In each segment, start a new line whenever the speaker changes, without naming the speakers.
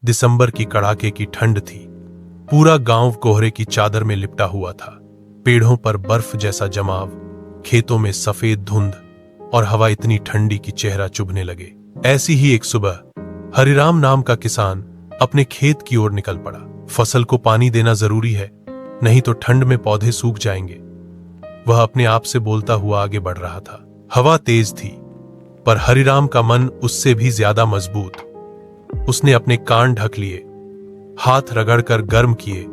दिसंबर की कड़ाके की ठंड थी। पूरा गांव कोहरे की चादर में लिपटा हुआ था। पेड़ों पर बर्फ जैसा जमाव, खेतों में सफेद धुंध और हवा इतनी ठंडी कि चेहरा चुभने लगे। ऐसी ही एक सुबह हरिराम नाम का किसान अपने खेत की ओर निकल पड़ा। फसल को पानी देना जरूरी है, नहीं तो ठंड में पौधे सूख जाएंगे। वह अपने आप से बोलता हुआ आगे बढ़ रहा था। हवा तेज थी, पर हरिराम का मन उससे भी ज्यादा मजबूत। उसने अपने कान ढक लिए, हाथ रगड़कर गर्म किए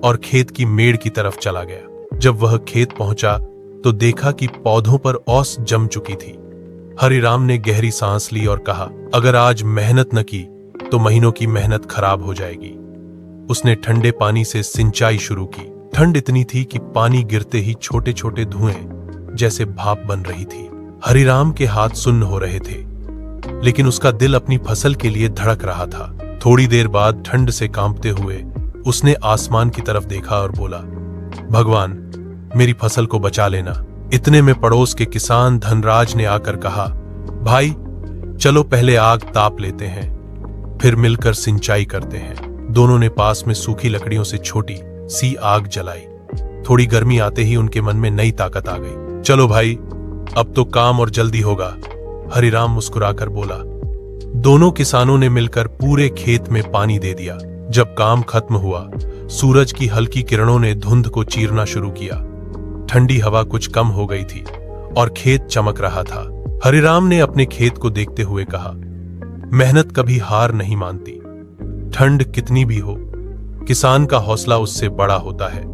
और खेत की मेड़ की तरफ चला गया। जब वह खेत पहुंचा तो देखा कि पौधों पर ओस जम चुकी थी। हरिराम ने गहरी सांस ली और कहा, अगर आज मेहनत न की तो महीनों की मेहनत खराब हो जाएगी। उसने ठंडे पानी से सिंचाई शुरू की। ठंड इतनी थी कि पानी गिरते ही छोटे छोटे धुएं जैसे भाप बन रही थी। हरिराम के हाथ सुन्न हो रहे थे, लेकिन उसका दिल अपनी फसल के लिए धड़क रहा था। थोड़ी देर बाद ठंड से कांपते हुए उसने आसमान की तरफ देखा और बोला, भगवान, मेरी फसल को बचा लेना। इतने में पड़ोस के किसान धनराज ने आकर कहा, भाई चलो पहले आग ताप लेते हैं, फिर मिलकर सिंचाई करते हैं। दोनों ने पास में सूखी लकड़ियों से छोटी सी आग जलाई। थोड़ी गर्मी आते ही उनके मन में नई ताकत आ गई। चलो भाई, अब तो काम और जल्दी होगा, हरिराम मुस्कुराकर बोला। दोनों किसानों ने मिलकर पूरे खेत में पानी दे दिया। जब काम खत्म हुआ, सूरज की हल्की किरणों ने धुंध को चीरना शुरू किया। ठंडी हवा कुछ कम हो गई थी और खेत चमक रहा था। हरिराम ने अपने खेत को देखते हुए कहा, मेहनत कभी हार नहीं मानती। ठंड कितनी भी हो, किसान का हौसला उससे बड़ा होता है।